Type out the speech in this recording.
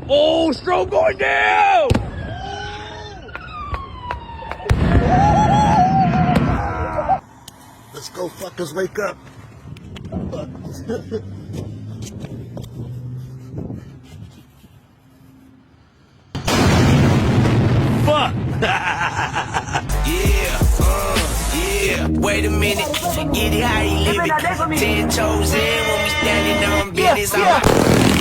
Oh, strobe going down! Let's go, fuckers, wake up. Fuck! Yeah, wait a minute, get it how you live it. 10 toes in when we standing on business.